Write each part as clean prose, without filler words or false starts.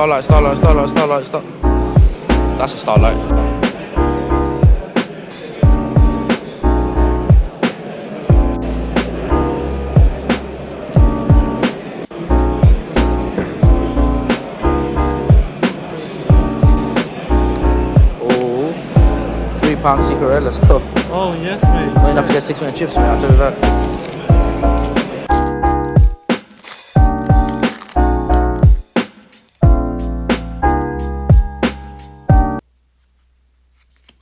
Starlight. That's a starlight. Oh, £3 secret, let's go. Oh, yes, mate. Not enough to get 6 minute chips, mate, I'll tell you that.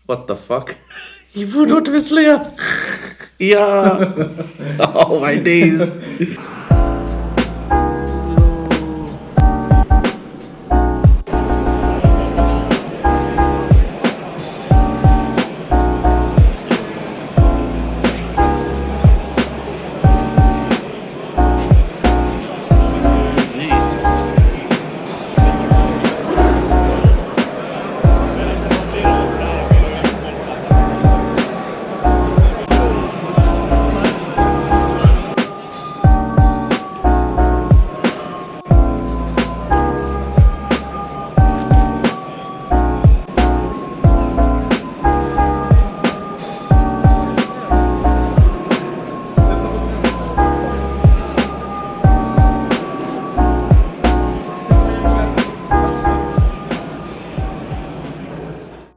What the fuck? You food out of his layer? Yeah. Oh my days.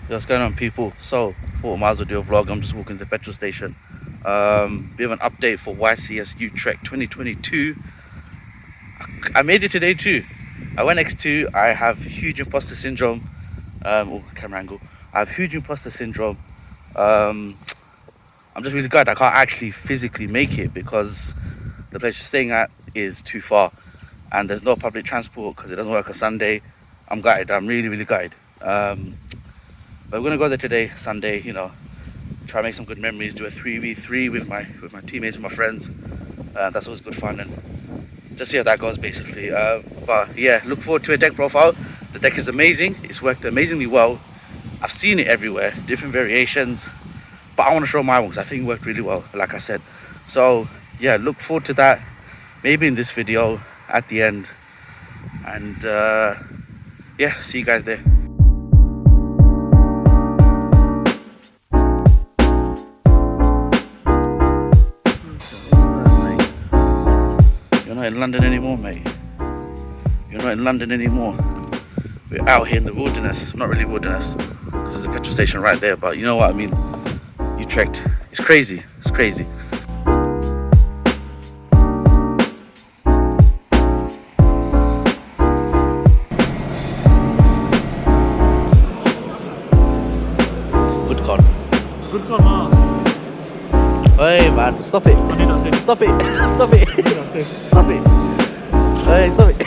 What's going on, people? So, thought I might as well do a vlog. I'm just walking to the petrol station. Bit of an update for YCS Utrecht 2022. I made it today too. I went X2. I have huge imposter syndrome. Camera angle. I have huge imposter syndrome. I'm just really glad I can't actually physically make it because the place you're staying at is too far and there's no public transport because it doesn't work on Sunday. I'm gutted. I'm really gutted. But we're gonna go there today, Sunday. You know, try and make some good memories. Do a 3v3 with my teammates, with my friends. That's always good fun, and just see how that goes, basically. But yeah, look forward to a deck profile. The deck is amazing. It's worked amazingly well. I've seen it everywhere, different variations. But I want to show my one because I think it worked really well, like I said. So yeah, look forward to that. Maybe in this video at the end. And yeah, see you guys there. You're not in London anymore, mate. You're not in London anymore. We're out here in the wilderness. Not really wilderness, because there's a petrol station right there, but you know what I mean. Utrecht. It's crazy. It's crazy. Good God. Good call, man. Hey, man, stop it. Stop it. Stop it. Stop it. Hey, stop it.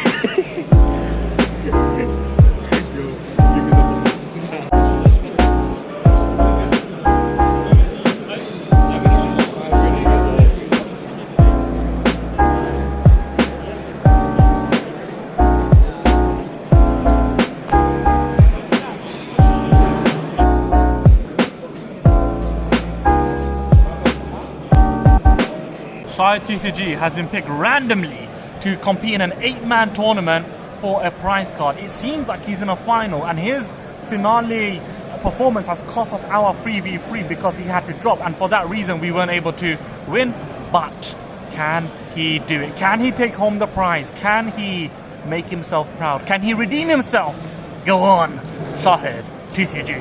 Shire TCG has been picked randomly to compete in an 8-man tournament for a prize card. It seems like he's in a final, and his finale performance has cost us our 3v3 because he had to drop, and for that reason we weren't able to win. But can he do it? Can he take home the prize? Can he make himself proud? Can he redeem himself? Go on, Shahid TCG.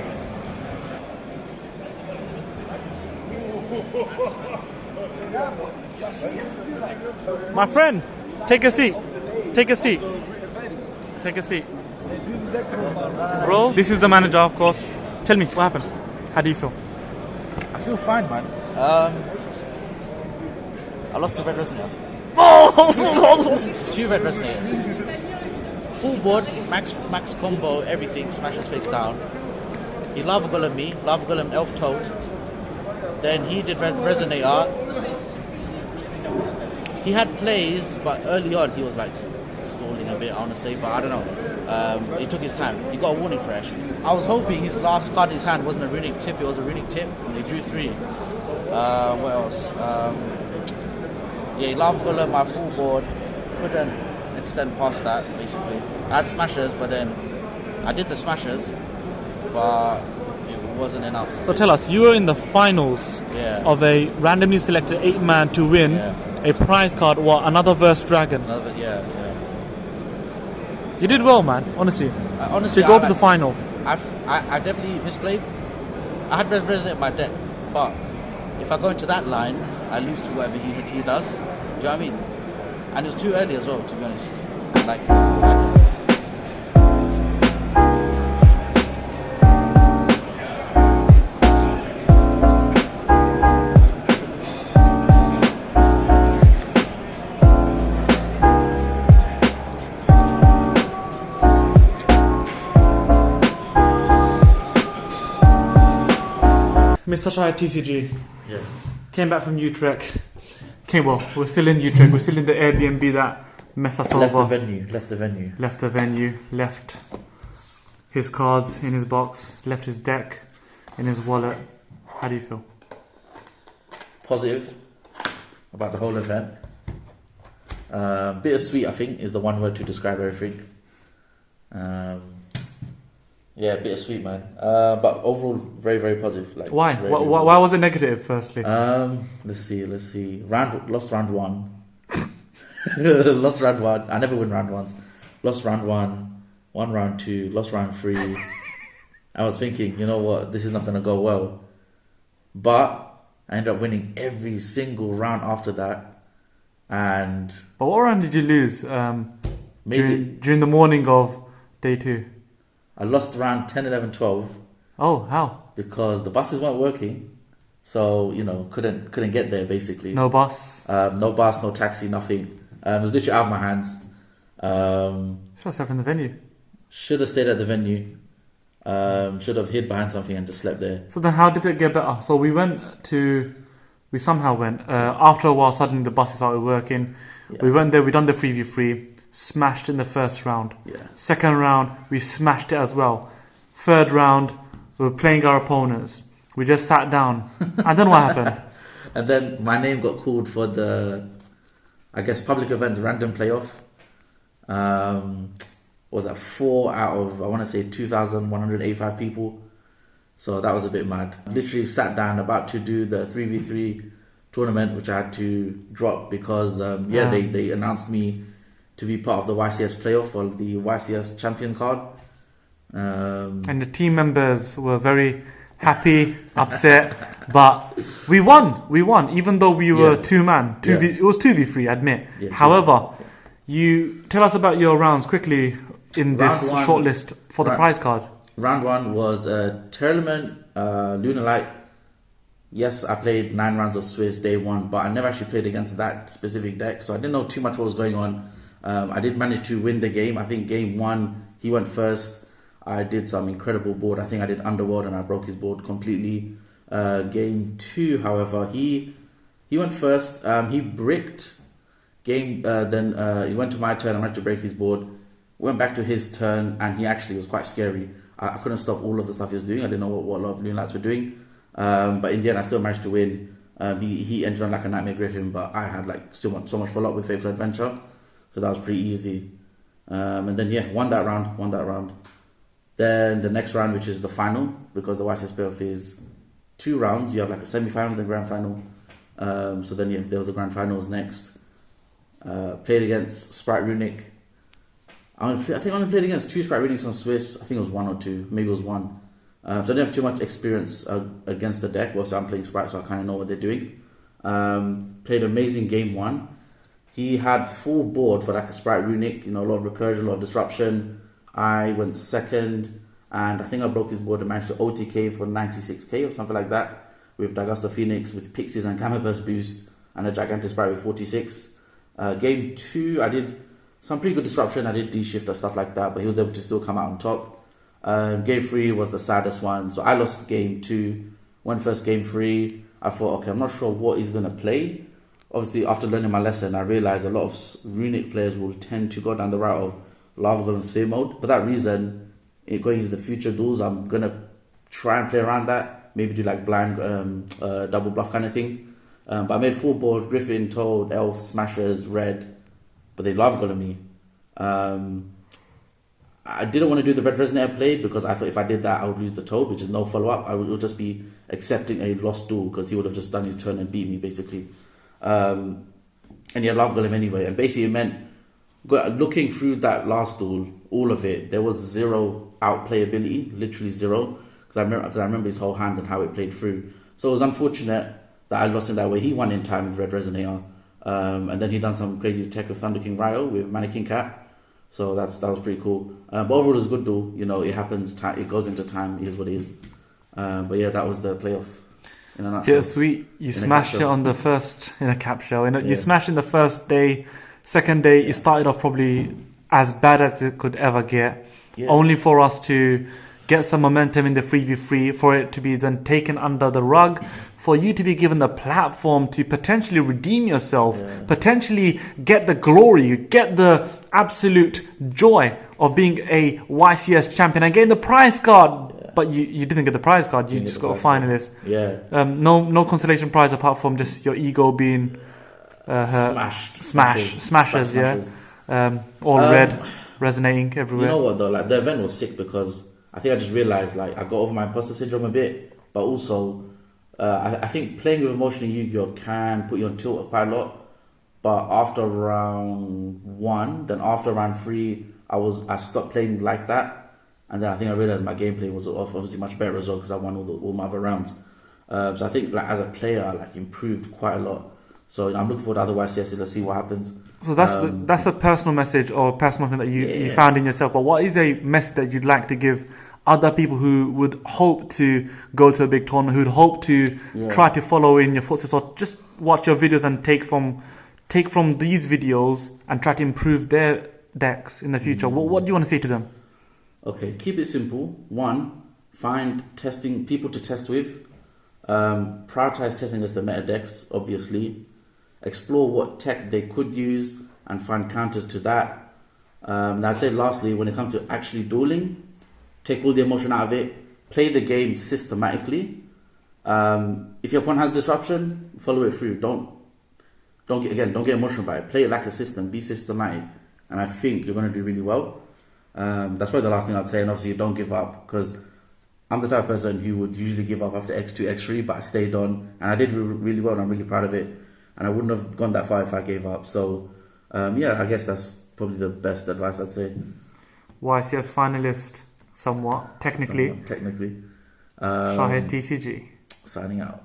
My friend, take a seat. Take a seat. Take a seat. Bro, this is the manager, of course. Tell me, what happened? How do you feel? I feel fine, man. I lost to Red Resonator. Oh! 2 Red Resonators. Full board, max combo, everything, smash his face down. He lava golem me, lava golem elf toad. Then he did Red Resonator. He had plays, but early on he was like stalling a bit, I want to say, but I don't know. He took his time. He got a warning fresh. I was hoping his last card in his hand wasn't a runic tip, it was a runic tip. He drew 3. What else? Yeah, he lava golem my full board, put an extend past that, basically. I had smashes, but then I did the smashes, but it wasn't enough. So tell us, you were in the finals of a randomly selected 8-man to win a prize card, another verse dragon. Yeah. You did well, man, honestly. Honestly, to go to the final. I definitely misplayed. I had res in my deck, but if I go into that line, I lose to whatever he does. Do you know what I mean? And it was too early as well, to be honest. Mr. Shai TCG. Yeah. Came back from Utrecht. We're still in Utrecht. We're still in the Airbnb that messed us over. Left the venue. Left his cards in his box. Left his deck in his wallet. How do you feel? Positive about the whole event. Bittersweet, I think, is the one word to describe everything. Yeah, bittersweet, man. But overall, very, very positive. Like, why? Very, why was it negative? Firstly, let's see. Lost round one. Lost round one. I never win round ones. Lost round one. Won round two. Lost round three. I was thinking, you know what? This is not going to go well. But I ended up winning every single round after that. But what round did you lose? During the morning of day 2. I lost round 10, 11, 12. Oh, how? Because the buses weren't working. So, couldn't get there, basically. No bus? No taxi, nothing. It was literally out of my hands. Should have slept in the venue. Should have stayed at the venue. Should have hid behind something and just slept there. So then how did it get better? So we somehow went. After a while, suddenly the buses started working. Yeah. We went there, we done the 3v3. Smashed in the first round. Yeah. Second round, we smashed it as well. Third round, we were playing our opponents. We just sat down. I don't know what happened. And then my name got called for the, public event random playoff. Was that 4 out of, I want to say, 2,185 people. So that was a bit mad. Literally sat down about to do the 3v3 tournament, which I had to drop because, they announced me to be part of the YCS playoff for the YCS champion card. And the team members were very happy, upset, but we won, even though we were 2-man. It was 2v3, I admit. Yeah, however, you tell us about your rounds quickly in this shortlist for the prize card. Round 1 was a tournament, Lunar Light. Yes, I played 9 rounds of Swiss day 1, but I never actually played against that specific deck, so I didn't know too much what was going on. I did manage to win the game. I think game 1, he went first. I did some incredible board. I think I did Underworld and I broke his board completely. Game 2, however, he went first. He bricked game. Then he went to my turn. I managed to break his board. Went back to his turn, and he actually was quite scary. I couldn't stop all of the stuff he was doing. I didn't know what a lot of Moonlights were doing. But in the end, I still managed to win. He ended on like a Nightmare Griffin, but I had like so much follow-up with Fateful Adventure. So that was pretty easy. And then, won that round. Then the next round, which is the final, because the YCS playoff is 2 rounds. You have like a semi-final and the grand final. So then, there was the grand finals next. Played against Sprite Runic. I think I only played against 2 Sprite Runics on Swiss. I think it was 1 or 2. Maybe it was 1. So I didn't have too much experience against the deck. Well, so I'm playing Sprite, so I kind of know what they're doing. Played amazing game 1. He had full board for like a Sprite Runic, a lot of recursion, a lot of disruption. I went second, and I think I broke his board and managed to OTK for 96k or something like that, with Dagusta Phoenix, with Pixies and Gamma Burst boost, and a Gigantic Sprite with 46. Game 2, I did some pretty good disruption. I did D-shift and stuff like that, but he was able to still come out on top. Game 3 was the saddest one. So I lost game 2, won first game 3. I thought, okay, I'm not sure what he's going to play. Obviously, after learning my lesson, I realized a lot of Runic players will tend to go down the route of Lava Golem Sphere mode. For that reason, going into the future duels, I'm going to try and play around that. Maybe do like blind double bluff kind of thing. But I made full board, Griffin, Toad, Elf, Smashers, Red. But they Lava Golem me. I didn't want to do the red resonator play because I thought if I did that, I would lose the toad, which is no follow up. I would just be accepting a lost duel because he would have just done his turn and beat me basically. And he had lava golem anyway, and basically it meant looking through that last duel, all of it, there was zero outplayability, literally zero. Because I remember his whole hand and how it played through. So it was unfortunate that I lost in that way. He won in time with red resonator, and then he done some crazy tech with Thunder King Ryo with Mannequin Cat. So that was pretty cool. But overall, it was a good duel. You know, it happens. It goes into time. It is what it is. But yeah, that was the playoff in a nutshell. Yeah, sweet. You smashed it on the first in a cap shell. You smashed in the first day. Second day, it started off probably as bad as it could ever get. Yeah. Only for us to get some momentum in the 3v3, for it to be then taken under the rug, for you to be given the platform to potentially redeem yourself, potentially get the glory, get the absolute joy of being a YCS champion and getting the prize card. Yeah. But you didn't get the prize card, you just got a finalist. Yeah. No consolation prize apart from just your ego being smashes. All red, resonating everywhere. You know what though, like the event was sick because I think I just realised like I got over my imposter syndrome a bit, but also I think playing with emotional Yu-Gi-Oh can put you on tilt quite a lot. But after round 1, then after round 3, I stopped playing like that, and then I think I realised my gameplay was obviously much better as well because I won all my other rounds. So I think like as a player, I like improved quite a lot. So I'm looking forward to other YCS. Let's see what happens. So that's a personal message or personal thing that you found in yourself. But what is a message that you'd like to give other people who would hope to go to a big tournament, who'd hope to try to follow in your footsteps, or just watch your videos and take from these videos and try to improve their decks in the future? What do you want to say to them? Okay, keep it simple. 1, find people to test with. Prioritize testing against the meta decks, obviously. Explore what tech they could use and find counters to that. I'd say lastly, when it comes to actually dueling, take all the emotion out of it. Play the game systematically. If your opponent has disruption, follow it through. Don't get emotional about it. Play it like a system. Be systematic, and I think you're going to do really well. That's probably the last thing I'd say. And obviously, don't give up, because I'm the type of person who would usually give up after X2, X3, but I stayed on, and I did really well, and I'm really proud of it. And I wouldn't have gone that far if I gave up. So, I guess that's probably the best advice I'd say. YCS finalist, technically. Technically. Shahid TCG. Signing out.